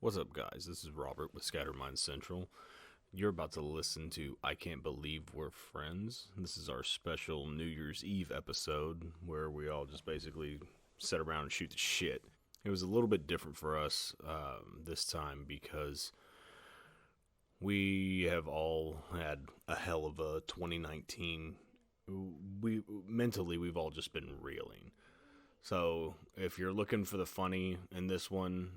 What's up, guys? This is Robert with Scattermind Central. You're about to listen to I Can't Believe We're Friends. This is our special New Year's Eve episode where we all just basically sit around and shoot the shit. It was a little bit different for us this time because we have all had a hell of a 2019. We've all just been reeling. So if you're looking for the funny in this one,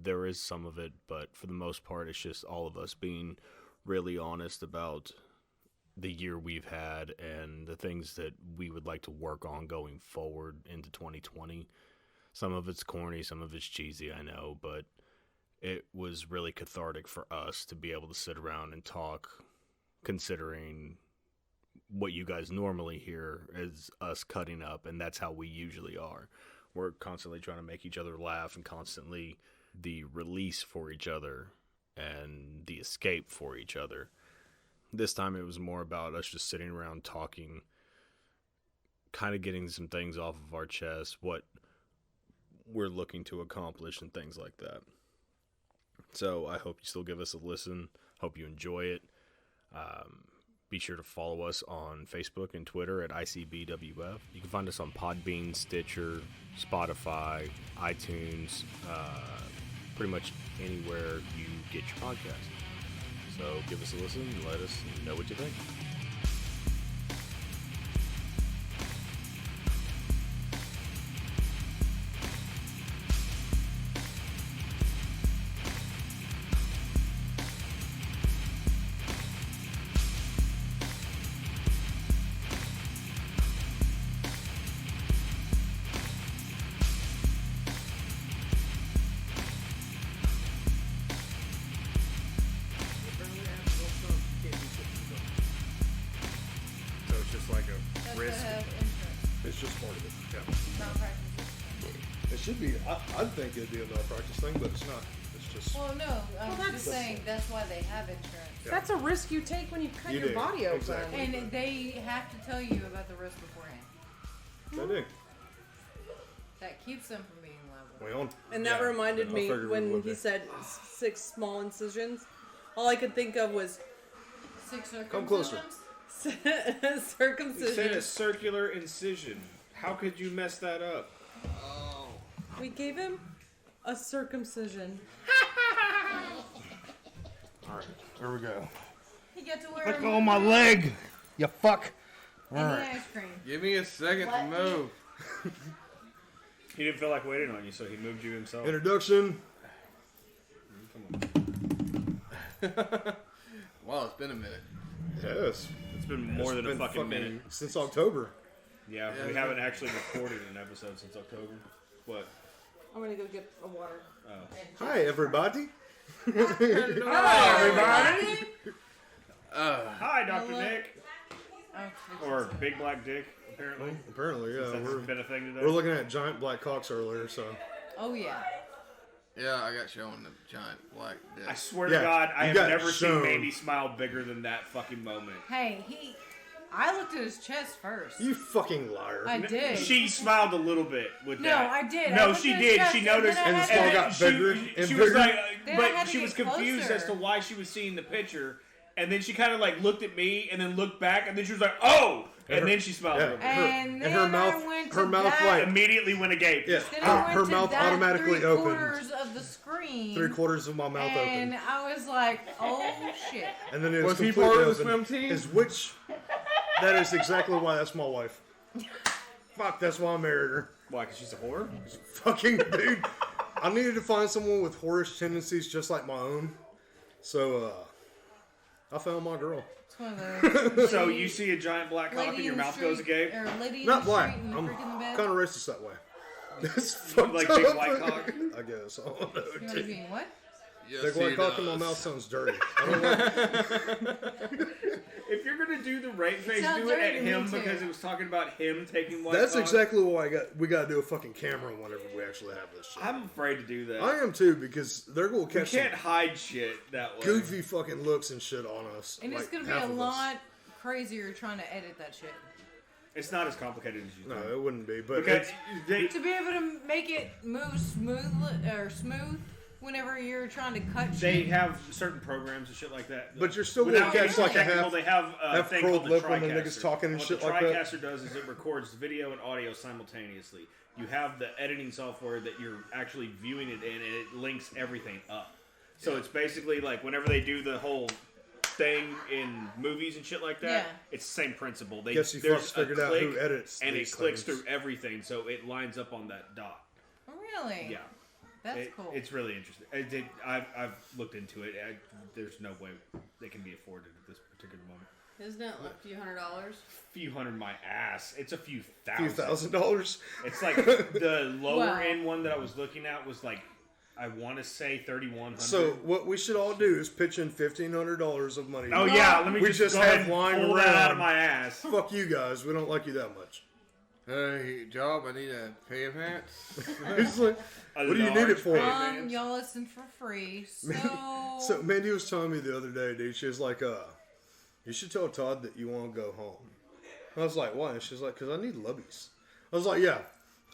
there is some of it, but for the most part, it's just all of us being really honest about the year we've had and the things that we would like to work on going forward into 2020. Some of it's corny, some of it's cheesy, I know, but it was really cathartic for us to be able to sit around and talk, considering what you guys normally hear is us cutting up, and that's how we usually are. We're constantly trying to make each other laugh and constantly the release for each other and the escape for each other. This time it was more about us just sitting around talking, kind of getting some things off of our chest, what we're looking to accomplish and things like that. So I hope you still give us a listen. Hope you enjoy it. Be sure to follow us on Facebook and Twitter at ICBWF. You can find us on Podbean, Stitcher, Spotify, iTunes, pretty much anywhere you get your podcast. So give us a listen and let us know what you think. It's just part of it. Yeah. It should be. I'd think it'd be a malpractice thing, but it's not. It's just. Well, no. I'm just saying that's why they have insurance. Yeah. That's a risk you take when you cut your body open. Exactly. And they have to tell you about the risk beforehand. They do. That keeps them from being liable. Well, And that reminded me when he said 6 small incisions. All I could think of was 6 circumcisions. Come closer. circumcision. You said a circular incision. How could you mess that up? We gave him a circumcision. Alright, here we go. He got to wear Let go of my leg, you fuck. and the ice cream. Give me a second to move. He didn't feel like waiting on you, so he moved you himself. Introduction. Wow, it's been a minute. Yes. It's been more than a fucking minute. Since October. Yeah, we haven't actually recorded an episode since October. What? I'm gonna go get a water. Oh. Hi, everybody. Hi, everybody! Hi, Dr. Nick. Or Big Black Dick, apparently. Apparently, yeah. That's been a thing today. We're looking at giant black cocks earlier, so. Oh, yeah. Yeah, I got shown the giant black dick. I swear to Yeah, God, I you have got never shown. seen Mandy smile bigger than that fucking moment. Hey, I looked at his chest first. You fucking liar. I did. She smiled a little bit with No, that. I did. I No, looked she at his did. chest, She and then noticed, I had And the to- smile then got bigger and she was bigger. like, Then I but had to she get was confused closer. as to why she was seeing the picture, and then she kind of like looked at me, and then looked back, and then she was like, "Oh!" And then she smiled a little bit. And then her mouth, I went her to mouth that. like Immediately went agape. yeah, Then I went her to mouth that automatically opened. 3/4 of the screen. 3/4 of my mouth And opened, I was like, oh shit. and then it was Was he completely part of the open. swim team? Is which? That is exactly why that's my wife. Fuck, that's why I married her. Why? Because she's a whore. Fucking dude. I needed to find someone with whorish tendencies just like my own. So, I found my girl. It's one of those. So you see a giant black cock and your mouth goes agape, Or lady in Not the black. street and I'm the freak in the bed. kind of racist that way. That's fucked like up. big white cock. I guess. I don't know. You want to be in what? Yes, Big he white cock in my does. mouth sounds dirty. I don't like If you're gonna do the rape face, Sounds do it dirty at to me, him too. because it was talking about him taking white That's cock. exactly why we got to do a fucking camera whenever we actually have this shit. I'm afraid to do that. I am too, because they're going to You catch can't some hide shit that way. goofy fucking looks and shit on us. And it's like going to be half a of us. lot crazier trying to edit that shit. It's not as complicated as you think. No, it wouldn't be. But Because it's, they, To be able to make it move smooth, whenever you're trying to cut They shit? have certain programs and shit like that. But you're still Without gonna catch getting like a technical, half. They have a half thing curled called the lip when the TriCaster. niggas talking and What shit the like that. TriCaster does is it records video and audio simultaneously. You have the editing software that you're actually viewing it in, and it links everything up. So it's basically like whenever they do the whole thing in movies and shit like that, Yeah. it's the same principle. Guess you there's fucks figured a out click, who edits and it these clicks things. through everything, so it lines up on that dot. Really? Yeah. That's cool. It's really interesting. I've looked into it. There's no way they can be afforded at this particular moment. Isn't it like a few $100s? Few hundred my ass. It's a few Few thousand. $1,000s. It's like the lower Wow. end one that I was looking at was like, I want to say 3,100. So what we should all do is pitch in $1,500 of money. Oh yeah, let me We just just go have ahead and lying pull that out around. of my ass. Fuck you guys. We don't like you that much. Hey, job, I need a pay advance. It's like, A what do you need it large for? pay. Y'all listen for free, so... So Mandy was telling me the other day, dude. She was like, "You should tell Todd that you want to go home." I was like, "Why?" And she's like, "Cause I need lubbies." I was like, "Yeah,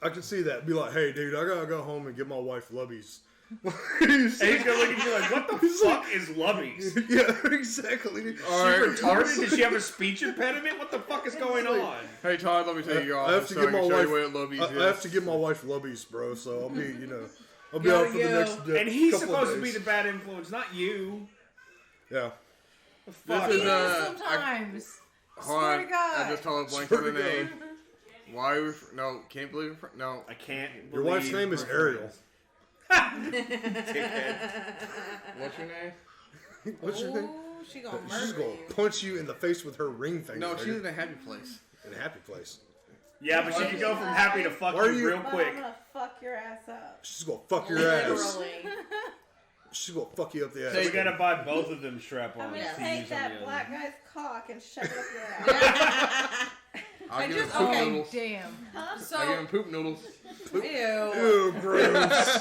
I can see that." Be like, "Hey, dude, I gotta go home and get my wife lubbies." And he's gonna look at you like, what the fuck is Lubbies? Yeah, exactly. Is she retarded? Does she have a speech impediment? What the fuck is going on? Hey, Todd, let me take you off. I have to so get I my can show wife. you what Lubbies I have to is. get my wife lubbies, bro. So I'll be, I'll be Yo, out for the yo. next. And he's couple of supposed to be days. the bad influence, not you. Yeah. The fuck? This He is, is sometimes. Hold Swear on, to God. I just told a blank Swear of the to God. name. Why are we... No, can't believe... No. I can't. Your wife's name is Ariel. What's your name? What's your name? Ooh, she gonna She's murder gonna you. punch you in the face with her ring finger. No, she's nigga. in a happy place. in a happy place. Yeah, but she can go from happy to fuck Why are you you- real But quick. I'm gonna fuck your ass up. She's gonna fuck your ass. Literally. She's gonna fuck you up the ass. So we gotta buy both of them I'm strap-ons gonna to take use on that the black other. guy's cock and shove it up your ass. I'll give him just- poop okay. noodles. Damn. I'll give So, him poop noodles. ew. Ew, gross.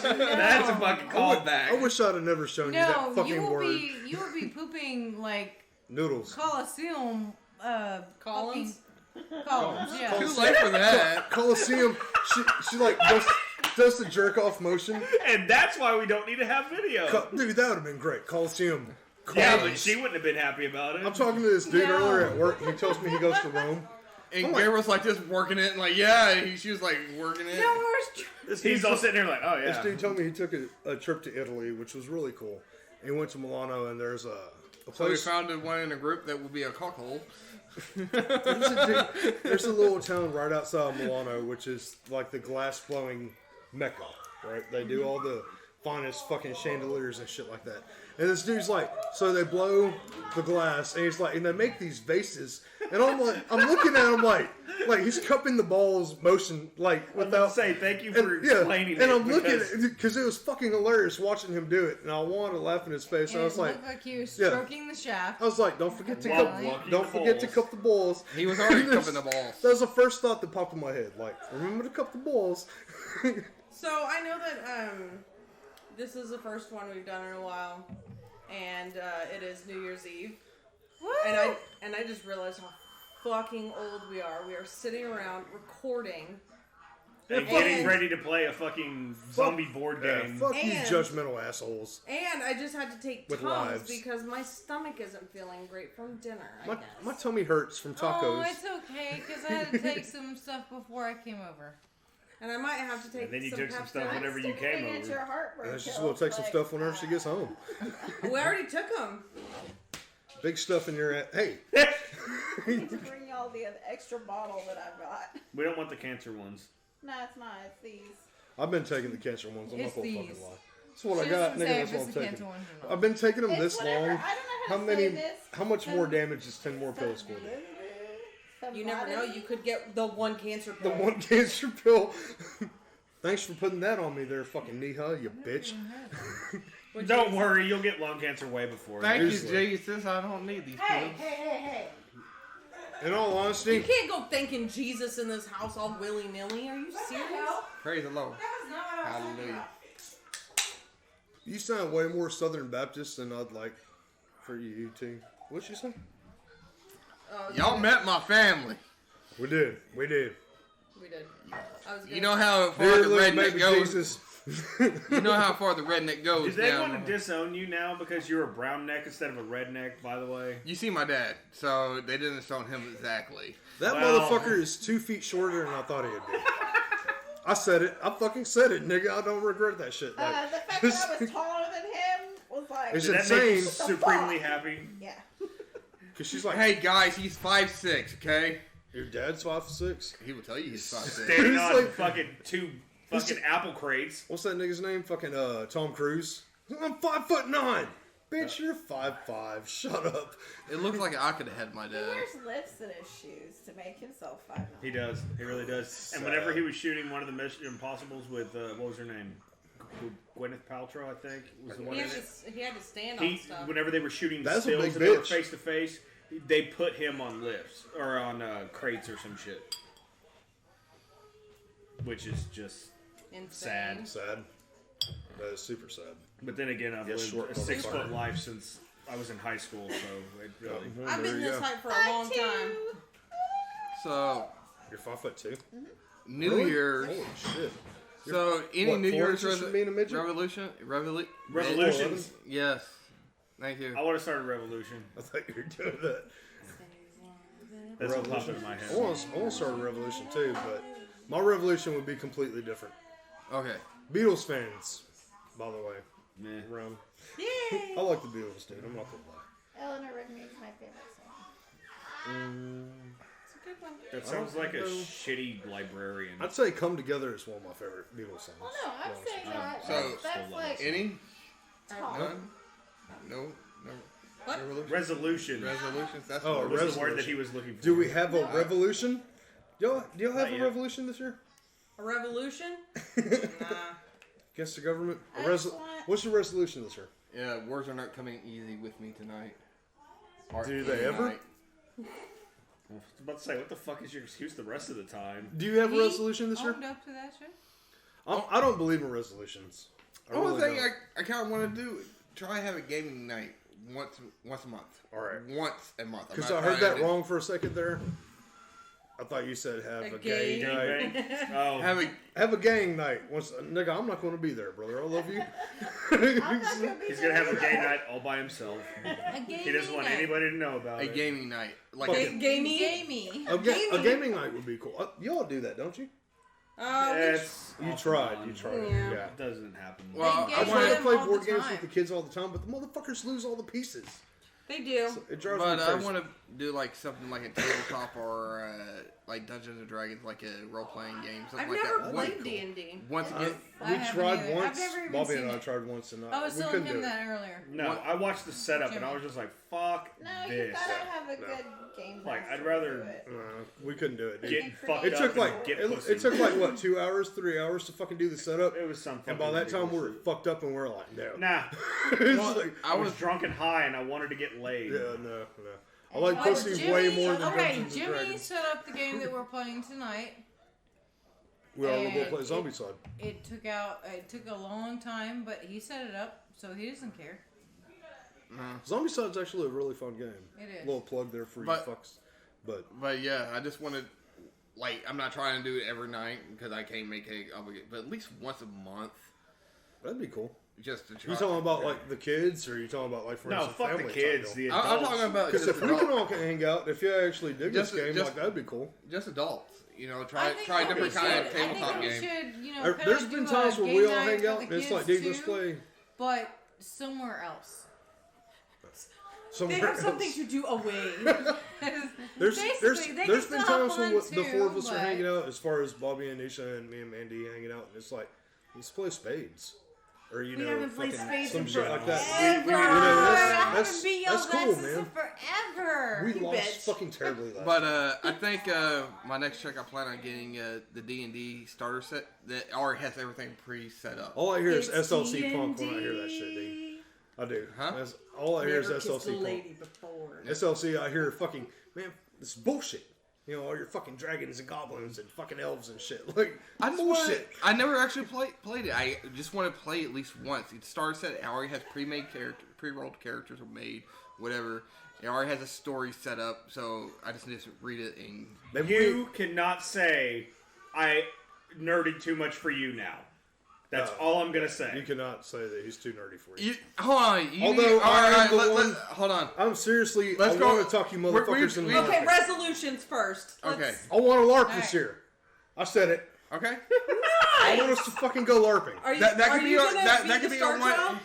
That's a fucking I callback. wish I'd have never shown you No, that fucking you will word. you will be pooping like Noodles. Coliseum. Collins? Collins. Yeah. Too late for that. Coliseum. She like does the jerk off motion. And that's why we don't need to have video. Dude, that would have been great. Coliseum. Yeah, but Collins. she wouldn't have been happy about it. I'm talking to this dude No. earlier at work, and he tells me he goes to Rome. And Gabriel's like just working it, and like, yeah, she was like working it. No, where's He's all sitting there like, oh This yeah. dude told me he took a trip to Italy, which was really cool. He went to Milano, and there's a So we place. found one in a group that will be a cockhole. There's a little town right outside of Milano, which is like the glass blowing mecca, right? They do all the finest fucking chandeliers and shit like that. And this dude's like, so they blow the glass, and he's like, and they make these vases, and I'm like, I'm looking at him like he's cupping the balls motion like I was about without to say thank you for and, yeah, explaining it. and I'm looking because- at it because it was fucking hilarious watching him do it, and I wanted to laugh in his face. And I it was like, looked like you stroking the shaft. I was like, don't forget to While cup, walking don't the forget to balls. cup the balls. He was already cupping the balls. That was the first thought that popped in my head. Like, remember to cup the balls. So I know that this is the first one we've done in a while, and it is New Year's Eve, Woo! and I just realized how fucking old we are. We are sitting around recording. and getting ready to play a fucking zombie board game. Fuck you, And- judgmental assholes. And I just had to take With Tums lives. because my stomach isn't feeling great from dinner, I My guess. tummy hurts from tacos. Oh, it's okay because I had to take some stuff before I came over. And I might have to take And then you some took some Pepsi. stuff whenever you Still came gonna get your over. heartburn And she's pills, gonna take some but, stuff whenever she gets home. We already took them. Big stuff in your hey. to bring y'all the extra bottle that I've got. We don't want the cancer ones. No, it's not. It's these. I've been taking the cancer ones. I'm It's not gonna these. fucking lie. That's what She I got, doesn't nigga. say That's if what I'm it's a taking. cancer one or not. I've been taking them It's this whatever. long. I don't know how How to many? say this. How much more damage is 10 more pills going to do? You never know. You could get the one cancer The pill. one cancer pill. Thanks for putting that on me there, fucking Neha, you bitch. Don't worry, you'll get lung cancer way before. Thank you, Seriously. Jesus. I don't need these Hey, pills. hey, hey, hey. In all You honesty, can't go thanking Jesus in this house all willy-nilly. Are you serious? Praise the Lord. Hallelujah. you sound way more Southern Baptist than I'd like for you to. What'd you say? Y'all met my family. We did. We did. We did. I was You know how far Dear the little redneck baby goes. Jesus. You know how far the redneck goes. Did they down. want to disown you now because you're a brown neck instead of a redneck? By the way, You see my dad, so they didn't disown him exactly. That Well- motherfucker is 2 feet shorter than I thought he would be. I said it. I fucking said it, nigga. I don't regret that shit. The Like, fact that I was taller than him was like, It's did that make you insane. supremely happy? yeah. cause she's like, Hey guys, he's 5'6", okay? your dad's 5'6". He will tell you he's 5'6". Standing He's on like- fucking two fucking apple crates. What's that nigga's name? Fucking Tom Cruise. I'm 5'9". Bitch, you're 5'5". Shut up. It looks like I could have had my He dad. wears lifts in his shoes to make himself 5'9". He does. He really does. And whenever he was shooting one of the Mission Impossibles with what was her name? Gwyneth Paltrow, I think, was the one He in had, it. to, he had to stand on stuff. Whenever they were shooting That's a stills big and they were bitch. face to face, they put him on lifts or on crates or some shit, which is just Insane. sad. Sad. That is super sad. But then again, I've Yes, lived short a 6 motherfucker. foot life since I was in high school, so it really. I've There been you this go. height for a long time. So, You're 5'2". New Really? Year's. Holy shit. So, any What, New 4 Year's inches from being a midget? revolutions? Yes. Thank you. I want to start a revolution. I thought you were doing that. That's what popped into my I head. want to start a revolution too, but my revolution would be completely different. Okay. Beatles fans, by the way. Meh. Around. Yay! I like the Beatles, dude. I'm not gonna lie. Eleanor Rigby is my favorite song. It's a good one. That sounds like a know. shitty librarian. I'd say "Come Together" is one of my favorite Beatles songs. Well, no, I'm saying that. So- that's like Any? top. None? No. What? Resolution Resolutions? That's Oh, what was it is. the word that he was looking for. Do we have a revolution? Do y'all have Not a yet. revolution this year? A revolution? Nah. Against the government? Excellent. What's your resolution this year? Yeah, words are not coming easy with me tonight. Do they ever? I was about to say, what the fuck is your excuse the rest of the time? Do you have a He resolution this year? owned up to that shit. I don't believe in resolutions. I The only really thing don't. I kind of want to do, try have a gaming night once a month. All right. Once a month. I'm Because not I heard trying that to- wrong for a second there. I thought you said have a gay gay night. Oh, Have a gang night. Once, nigga, I'm not going to be there, brother. I love you. I'm not gonna be he's gonna have a gay night all by himself. A gaming He doesn't want night. anybody to know about A it. gaming night. Like Fuck a, it. Gamey. A gaming night would be cool. Y'all do that, don't you? It's You off tried. and on. You tried. Yeah. Yeah. It doesn't happen. Well, They I get try to them play all board the games time. with the kids all the time, but the motherfuckers lose all the pieces. They do. It drives but me I crazy. want to do like something like a tabletop or like Dungeons and Dragons, like a role playing game. Something I've like never that. played D&D. Once again, I We haven't tried either. I've once. never even Bobby seen and I it. tried once, and I was we telling couldn't him do it. that earlier. No, I watched the setup and I was just like, fuck No, you this. gotta have a good game. Like, master I'd to rather do it. We couldn't do it. Dude. Get fucked It up took and like get it pussy. took like what 2 hours, 3 hours to fucking do the setup, It was some and by fucking that time we were ridiculous fucked up and we are like, no. shit. Nah, It's Well, like, I was drunk and high and I wanted to get laid. yeah, no. I like Oh, pussy way more than okay, Dungeons and Jimmy Dragons. set up the game that we're playing tonight. We all gonna go and play Zombie Side. It took a long time, but he set it up, so he doesn't care. Zombie Side's actually a really fun game. It is. Little plug there for But- you fucks. But but yeah, I just wanted, like, I'm not trying to do it every night because I can't make it obligate, but at least once a month, that'd be cool. just to try. You talking about like the kids, or you talking about like for No, instance, fuck the family kids. type The I'm adults. talking about Because just if we can adults. all hang out, if you actually dig Just- this game, just- like that'd be cool. Just adults. You know, I try think try that we different kind of should- I tabletop think we games. should, kinda There's do been a times where game we all night hang for out, the and it's like, kids dude, let's too, play but somewhere else. somewhere They have else. something to do away. There's Basically, they there's can been still have times when fun the four of too, us are but- hanging out, as far as Bobby and Nisha and me and Mandy hanging out, and it's like, let's play spades. Or, you We know, haven't played fucking spades some in shit like that. forever. that's- I haven't beat y'all's that's cool, asses man. forever. We You lost bitch. fucking terribly last But I think my next check I plan on getting the D&D starter set that already has everything pre-set up. All I hear is It's SLC D&D. punk when I hear that shit, dude. I do. Huh? All I hear is Never kissed a SLC punk. lady before. SLC, I hear fucking, man, this is bullshit. You know, all your fucking dragons and goblins and fucking elves and shit. Like, I just bullshit. I never actually played it. I just want to play at least once. It's starter set. It already has pre-rolled characters are made, whatever. It already has a story set up, so I just need to read it and Maybe You cannot say I nerded too much for you now. That's all I'm gonna say. You cannot say that he's too nerdy for you. Hold on. Although I am the one- hold on. I'm seriously. Let's I go- want to talk you motherfuckers into Okay, LARPing. resolutions first. Okay. I want to LARP All this right. year. I said it. Okay. I want us to fucking go LARPing. Are you, That are could be you a- gonna that- be that the could be a star one- child?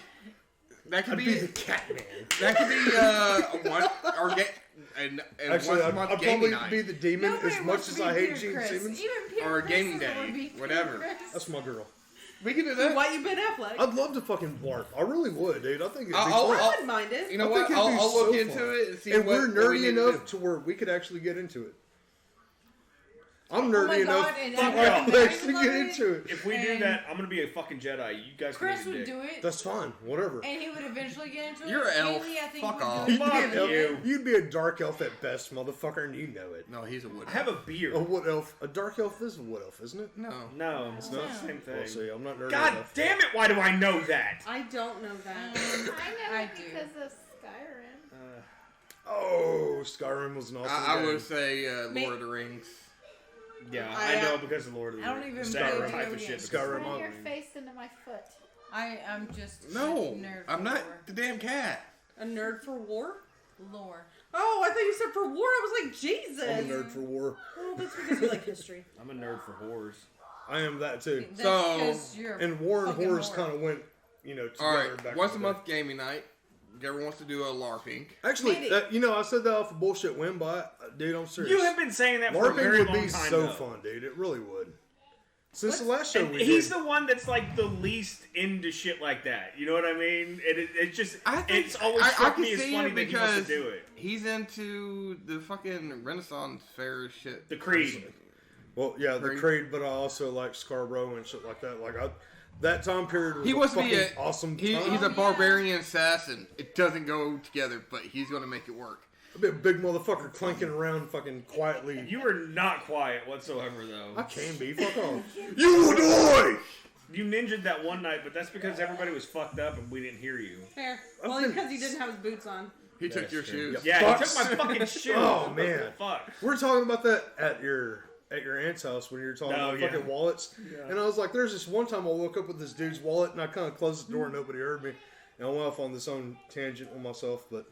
That could I'd be be the cat man. that could be one or get and Actually, once a I'd month probably gaming night. be the demon Nobody as much wants as to be I hate Peter Gene Criss. Simmons. Even Peter Or a Criss gaming doesn't wanna day, be Peter whatever. Criss. That's my girl. We can do that. Why you Ben Affleck? I'd love to fucking LARP. I really would, dude. I think it'd be I'll- fun. I wouldn't mind it. You know I what? think it'd be I'll look so into fun. it and see And what we're what we nerdy need to enough do. to where we could actually get into it. I'm Oh nerdy my enough God, and to everybody actually would get love into it. If we do And- that, I'm gonna be a fucking Jedi. You guys can Chris be a would dick. do it, That's fine. Whatever. and he would eventually get into it. You're an elf. Haley, I think, Fuck would off. do it. You'd be an Fuck elf. you. You'd be a dark elf at best, motherfucker, and you know it. No, he's a wood. I have a beard. A wood elf. A dark elf is a wood elf, isn't it? No. No, it's not No. the same Well, thing. see, I'm not nerdy God enough. damn it! Why do I know that? I don't know that. I know I it do. because of Skyrim. Oh, Skyrim was an awesome I game. would say Ma- Lord of the Rings. Yeah, I, I know because of Lord of the I don't Rings. even Skyrim play type video of shit. games. Skyrim. Run your on- face into my foot. I'm just No, nerd I'm not for the damn cat. A nerd for war? lore. Oh, I thought you said for war. I was like, Jesus. I'm a nerd for war. Oh, that's because you like history. I'm a nerd for whores. I am that too. That's So- 'cause you're And war and fucking horrors whore. kind of went, together All right, back once a in the day. month gaming night. Everyone wants to do a LARPing. Actually, Maybe. I said that off a bullshit whim, but dude, I'm serious. You have been saying that for a LARPing very would long be time. so though. fun, dude. It really would. Since the last show And we he's did. the one that's like the least into shit like that. You know what I mean? It's just I think it's always I struck can me as see funny it that he wants because to do it. he's into the fucking Renaissance fair shit. The Creed. Well, yeah, the Creed. Creed, but I also like Scarborough and shit like that. That time period was He a wants to be fucking awesome time. He's a yeah. barbarian assassin. It doesn't go together, but he's going to make it work. I'd be a big motherfucker clanking around fucking quietly. You were not quiet whatsoever, though. I can be. Fuck off. You will die! You ninja'd that one night, but that's because everybody was fucked up and we didn't hear you. Fair. Well, been- because he didn't have his boots on. He took That's your true. shoes. Yeah. Yeah, Fucks. he took my fucking shoes. Oh, What the man. fuck? We were talking about that at your aunt's house when you were talking Oh, about yeah. fucking wallets. And I was like, there's this one time I woke up with this dude's wallet and I kind of closed the door and nobody heard me. And I went off on this own tangent on myself, but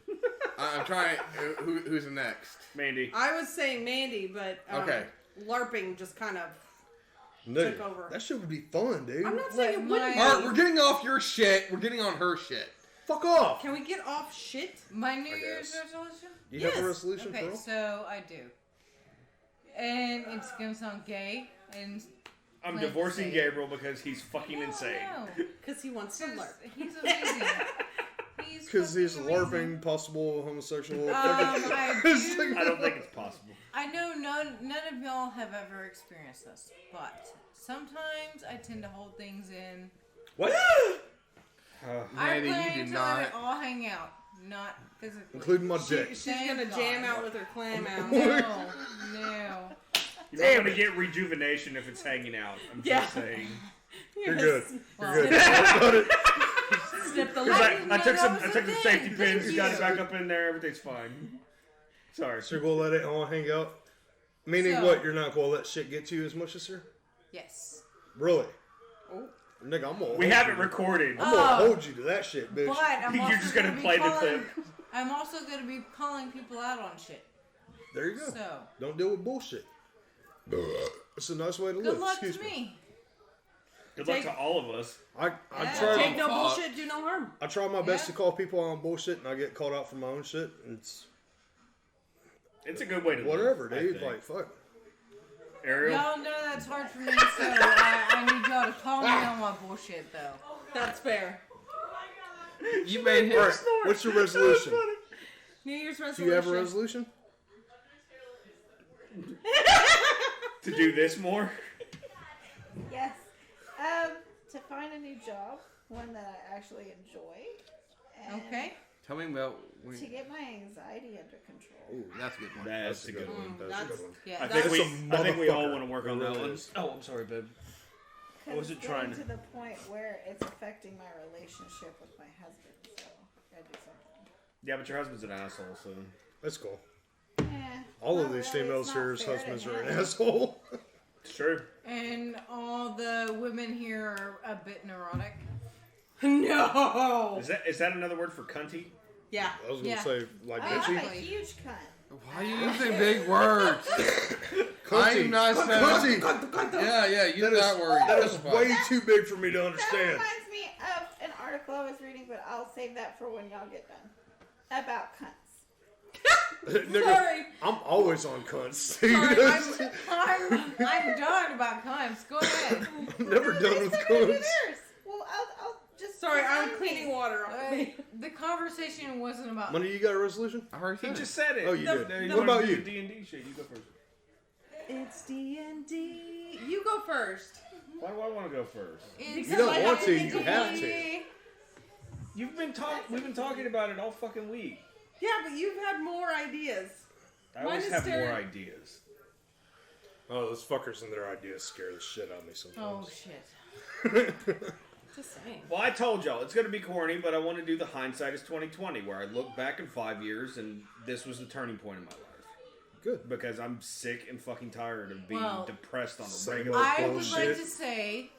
I'm trying. Who's the next? Mandy. I was saying Mandy, but Okay. LARPing just kind of. no, Took over. that shit would be fun, dude. I'm not saying it wouldn't. my- All right, we're getting off your shit. We're getting on her shit. Fuck off. Can we get off shit? My New Year's guess. resolution? You have Yes. a resolution Okay, for real? so I do. And it's gonna sound gay and I'm Like divorcing say- Gabriel because he's fucking no, insane. no. Because he wants to LARP. He's amazing. Because he's fucking amazing. LARPing, possible homosexual. I do. I don't think it's possible. I know none of y'all have ever experienced this, but sometimes I tend to hold things in. What? Mandy, you I do plan to not. let it all hang out, not physically. Including my dick. She's Thank gonna God. jam out with her clam out. No. You're not gonna get rejuvenation if it's hanging out. I'm Yeah. just saying. You're good. Well, You're good. Got it. Snip the Because I leg. didn't I know took that some was I a took the thing. safety pins, Thank got it you. back up in there, everything's fine. Sorry. So you're gonna let it all hang out? Meaning So- what? You're not gonna let shit get to you as much as her? Yes. Really? Oh. Nigga, I'm gonna We hold have you it to- recorded. I'm gonna Oh. hold you to that shit, bitch. But I'm You're also just gonna be play the calling, clip. I'm also gonna be calling people out on shit. There you go. So Don't deal with bullshit. It's a nice way to good live. luck Excuse to me. me. Good luck to all of us. I Yeah. try. Take no Fuck. bullshit, do no harm. I try my best Yeah. to call people on bullshit, and I get called out for my own shit. And it's It's a good way to whatever, live, I dude. think. Like fuck. Ariel. Y'all know that's hard for me, so I need y'all to call me on my bullshit though. That's fair. You made him. All right. What's your resolution? New Year's Do resolution. you have a resolution? To do this more? Yes. To find a new job, one that I actually enjoy. And Okay. Tell me about. To get my anxiety under control. Ooh, that's a good one. That's a good one. That's a That's- good one. Yeah. I that's- think we all motherfucker. want to work It on that really one. is. Oh, I'm sorry, babe. I wasn't It's trying getting to- to the point where it's affecting my relationship with my husband. So I gotta do something. Yeah, but your husband's an asshole, so. That's cool. Eh, All of not these really. females It's not here's fair to husbands are an him. asshole. It's true. And all the women here are a bit neurotic. No. Is that another word for cunty? Yeah. I was gonna Yeah. say like I'm a bitchy. huge cunt. Why are you using big words? I am not saying. Cunty. Yeah, use That that is, word. that is That's fine. way too big for me to That understand. reminds me of an article I was reading, but I'll save that for when y'all get done. About cunts. Nigga, Sorry. I'm always on cunts. Sorry, I'm done about cunts. Go ahead. I'm never done with Listen to cunts. yours. Well, I'll just. Sorry, I'm remind cleaning me. water off me. The conversation wasn't about. Money, you got a resolution? I already He said just said it. Oh, you The- did. the- What about you? D&D shit. You go first. It's D&D. You go first. Why do I want to go first? It's You don't like want to, you D&D. have to. We've been talking about it all fucking week. Yeah, but you've had more ideas. I always Mine is have more stereo- ideas. Oh, those fuckers and their ideas scare the shit out of me Oh sometimes. shit. Just saying. Well, I told y'all it's gonna be corny, but I want to do the hindsight is 2020, where I look back in 5 years and this was the turning point in my life. Good. Because I'm sick and fucking tired of being Well, depressed on a same regular. old I would bullshit. like to say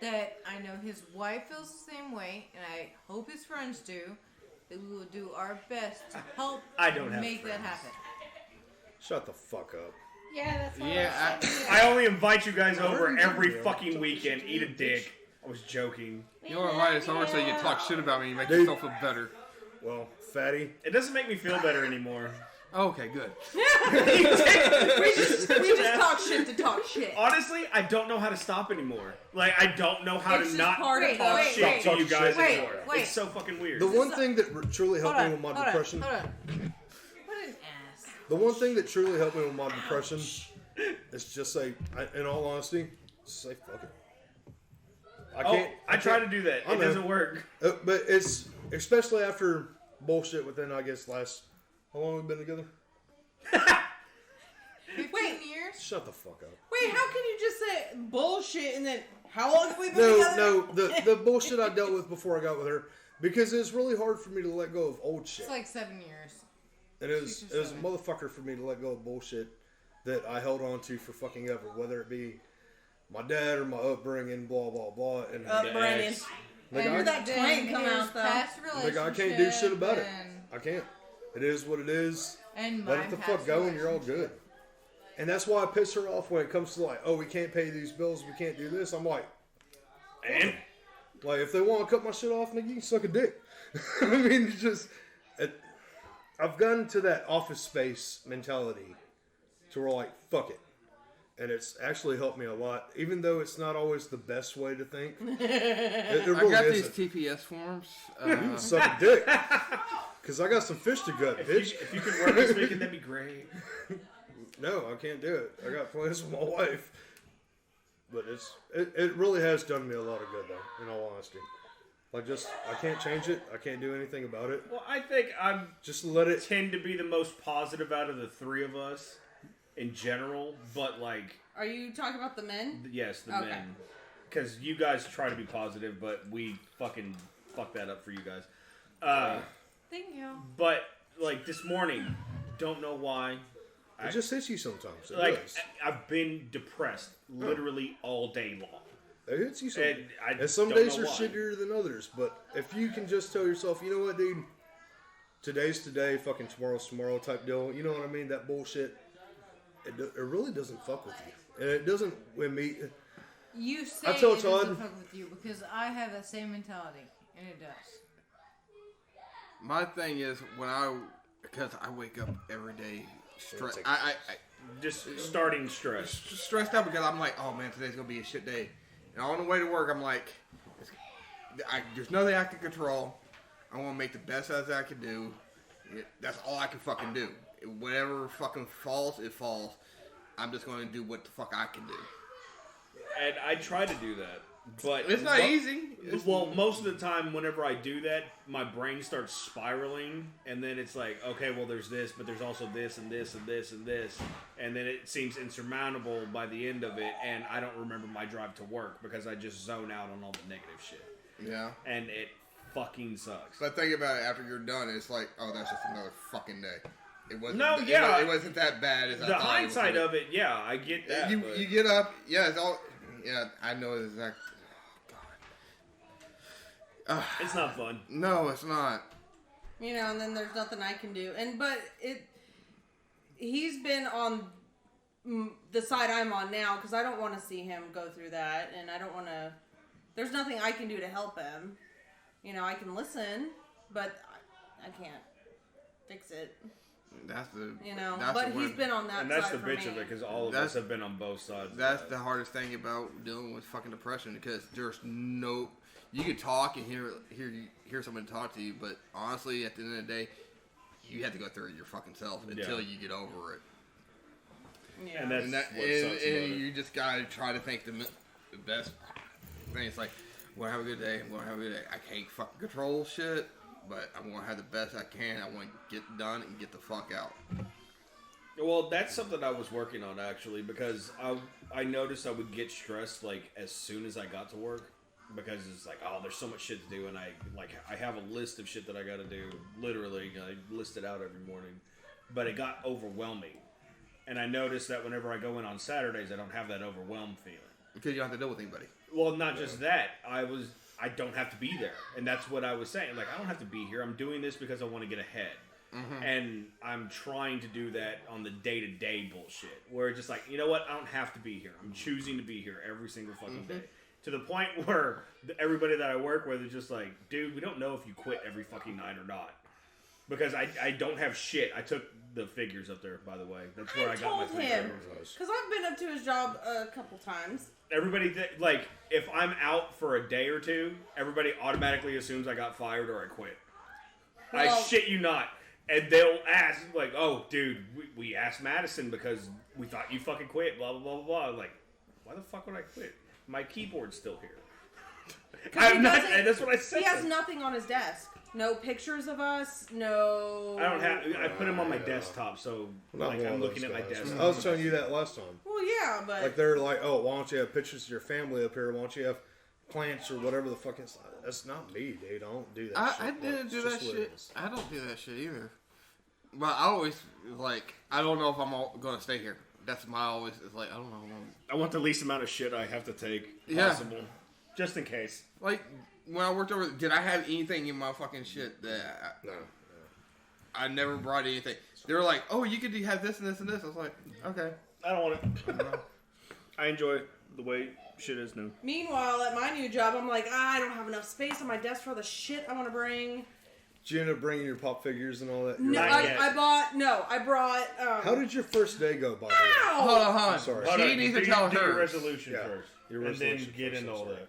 that I know his wife feels the same way, and I hope his friends do. That we will do our best to help I don't have make that friends. happen. Shut the fuck up. Yeah, that's what Yeah, I was saying. I only invite you guys over Where are every you? fucking weekend. Eat a dick. I was joking. You know what, right? It's almost like you talk shit about me and make Dude. yourself feel better. Well, fatty. It doesn't make me feel better anymore. Okay, good. We just talk shit to talk shit. Honestly, I don't know how to stop anymore. Like, I don't know how It's to just not part of Wait, talk wait, shit wait. to you guys Wait, anymore. wait. It's so fucking weird. The one thing that truly helped me Hold with my on, hold depression. on, hold on. What an ass. The one thing that truly helped me with my depression is just say, in all honesty, just say fuck it. I try to do that. I It know. doesn't work. But it's especially after bullshit within, I guess, last. How long have we been together? 15 years? Shut the fuck up. Wait, how can you just say bullshit and then how long have we been No, together? the bullshit I dealt with before I got with her, because it's really hard for me to let go of old shit. It's like 7 years. And it was a 7. motherfucker for me to let go of bullshit that I held on to for fucking ever, whether it be my dad or my upbringing, blah blah blah. And Brandon. Ex. Like, And I, that then twang come his out, though. past like, I can't do shit about it. relationship I can't. It is what it is. And Let my it the past fuck go, and you're all relationship. good. And that's why I piss her off when it comes to like, oh, we can't pay these bills, we can't do this. I'm like, And like if they want to cut my shit off, nigga, you can suck a dick. I mean, it's just, I've gotten to that office space mentality to where like, fuck it. And it's actually helped me a lot, even though it's not always the best way to think. It I really got isn't. these TPS forms. You can suck a dick. Because I got some fish to gut, bitch. if you could work this weekend, that'd be great. No, I can't do it. I got plans with my wife. But it really has done me a lot of good, though, in all honesty. Like, just, I can't change it. I can't do anything about it. Well, I think I Just let it. tend to be the most positive out of the three of us in general, but like, Are you talking about the men? yes, the Okay. men. Because you guys try to be positive, but we fucking fuck that up for you guys. Thank you. But like this morning, don't know why. It just hits you sometimes. It Like does. I've been depressed literally all day long. It hits you sometimes. And I And some don't days know are why. shittier than others. But if you can just tell yourself, you know what, dude? Today's today, fucking tomorrow's tomorrow type deal. You know what I mean? That bullshit. It really doesn't fuck with you. And it doesn't with me. You say I tell it doesn't Todd- fuck with you because I have that same mentality, and it does. My thing is because I wake up every day stressed. Take- I Just starting stress. stressed out because I'm like, oh man, today's gonna be a shit day. And on the way to work, I'm like, there's nothing I can control. I want to make the best as I can do. That's all I can fucking do. Whatever fucking falls, it falls. I'm just going to do what the fuck I can do. And I try to do that, but It's not easy. Well, most of the time, whenever I do that, my brain starts spiraling, and then it's like, okay, well, there's this, but there's also this and this and this and this, and then it seems insurmountable by the end of it, and I don't remember my drive to work because I just zone out on all the negative shit, Yeah. and it fucking sucks. But think about it, after you're done, it's like, oh, that's just another fucking day. it wasn't. No, yeah. It wasn't that bad as I The thought. hindsight of it, yeah, I get that. You get up, yeah, it's all, yeah. I know exactly. It's not fun. No, it's not. You know, and then there's nothing I can do. He's been on the side I'm on now because I don't want to see him go through that, and I don't want to. There's nothing I can do to help him. You know, I can listen, but I can't fix it. That's the but he's been on that. And that's side the for bitch me. of it because all of us have been on both sides. That's the hardest thing about dealing with fucking depression because there's no. You can talk and hear someone talk to you, but honestly, at the end of the day, you have to go through it your fucking self until you get over it. Yeah. And that's And, what sucks about it. you just gotta try to think the best thing. It's like, I'm gonna have a good day. I'm gonna have a good day. I can't fucking control shit, but I'm gonna have the best I can. I want to get done and get the fuck out. Well, that's something I was working on actually because I noticed I would get stressed like as soon as I got to work because it's like, oh, there's so much shit to do, and I have a list of shit that I got to do. Literally, I list it out every morning, but it got overwhelming, and I noticed that whenever I go in on Saturdays, I don't have that overwhelmed feeling. Because you don't have to deal with anybody. Well, not just that. I don't have to be there, and that's what I was saying. Like, I don't have to be here. I'm doing this because I want to get ahead. Mm-hmm. And I'm trying to do that on the day-to-day bullshit. Where it's just like, you know what? I don't have to be here. I'm choosing to be here every single fucking day. To the point where everybody that I work with is just like, dude, we don't know if you quit every fucking night or not. Because I don't have shit. I took the figures up there, by the way. That's where I got my figures. Because I've been up to his job a couple times. Everybody, like, if I'm out for a day or two, everybody automatically assumes I got fired or I quit. I shit you not. And they'll ask, like, oh, dude, we asked Madison because we thought you fucking quit, blah, blah, blah, blah. Like, why the fuck would I quit? My keyboard's still here. I'm not, and that's what I said. He has nothing on his desk. No pictures of us. No. I don't have. I put him on my desktop, so like I'm looking at my desktop. I was telling you that last time. Well, yeah, but like they're like, oh, why don't you have pictures of your family up here? Why don't you have plants or whatever the fuck is? That's not me, dude. I don't do that. I didn't do that shit. I don't do that shit either. But I always like, I don't know if I'm gonna stay here. That's my always. It's like I don't know. I want the least amount of shit I have to take possible, just in case. Like when I worked over, did I have anything in my fucking shit that? No. I never brought anything. They were like, "Oh, you could have this and this and this." I was like, "Okay." I don't want it. I enjoy the way shit is new. Meanwhile, at my new job, I'm like, I don't have enough space on my desk for the shit I want to bring. Did you end up bringing your pop figures and all that? No, I brought. How did your first day go, by the way? Hold on. I'm sorry. She needs to tell Do your her resolution first, and then get into all that.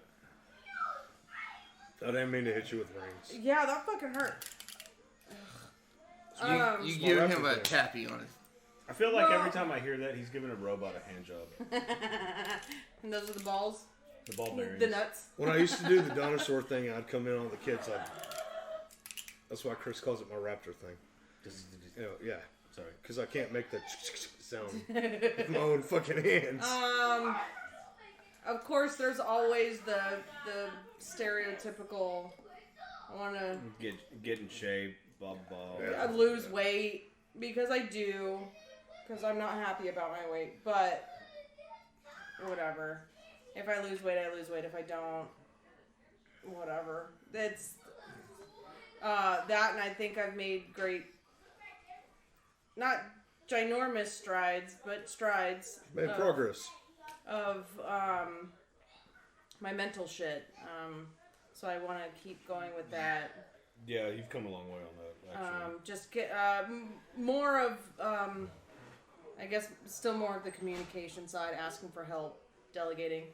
I didn't mean to hit you with rings. Yeah, that fucking hurt. You give him a tappy on it. I feel like every time I hear that, he's giving a robot a hand job. And those are the balls? The ball bearings. The nuts? When I used to do the dinosaur thing, I'd come in on the kids. That's why Chris calls it my raptor thing. Yeah. Sorry. Because I can't make the sound with my own fucking hands. Of course, there's always the stereotypical. I want to get in shape. Blah blah. Yeah. Lose weight because I do. Because I'm not happy about my weight, but whatever. If I lose weight, I lose weight. If I don't, whatever. It's that, and I think I've made great, not ginormous strides, but strides. Made progress. Of my mental shit. So I want to keep going with that. Yeah, you've come a long way on that, actually. Just get more of, I guess, still more of the communication side, asking for help, delegating.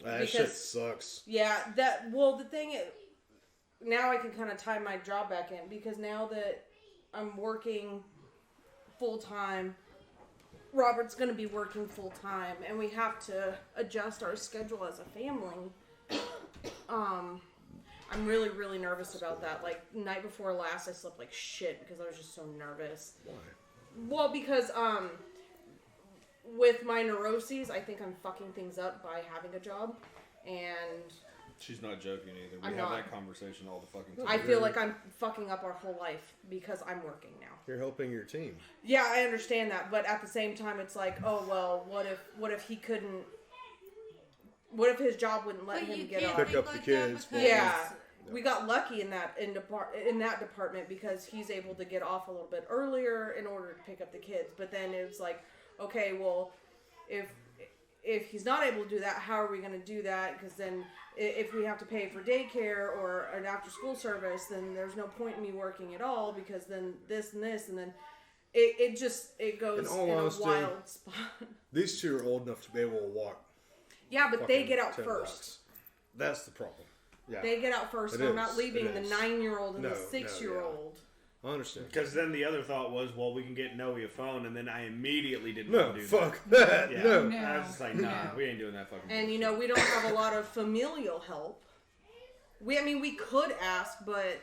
That shit sucks. Yeah, the thing is, now I can kind of tie my job back in, because now that I'm working full-time, Robert's going to be working full-time, and we have to adjust our schedule as a family. I'm really, really nervous about that. Like, night before last, I slept like shit because I was just so nervous. Why? Well, because, with my neuroses, I think I'm fucking things up by having a job. And She's not joking either. We I'm have not. that conversation all the fucking time. I feel like I'm fucking up our whole life because I'm working now. You're helping your team. Yeah, I understand that, but at the same time, it's like, oh well, what if he couldn't? What if his job wouldn't let But him you get can't off? Pick think up the like kids, that because Yeah, we got lucky in that department because he's able to get off a little bit earlier in order to pick up the kids. But then it was like, okay, well, if he's not able to do that, how are we going to do that? Because then if we have to pay for daycare or an after school service, then there's no point in me working at all because then this and this and then it goes In all in honesty, a wild spot. These two are old enough to be able to walk. Yeah, but they fucking get out 10 first. blocks. That's the problem. Yeah, They get out first. It So I'm is. not leaving It the is. 9-year-old and No, the no, 6-year-old. I understand. Because then the other thought was, well, we can get Noe a phone, and then I immediately didn't No, want to do fuck that. that. Yeah. No. No. I was just like, nah, No. we ain't doing that fucking And bullshit. we don't have a lot of familial help. We could ask, but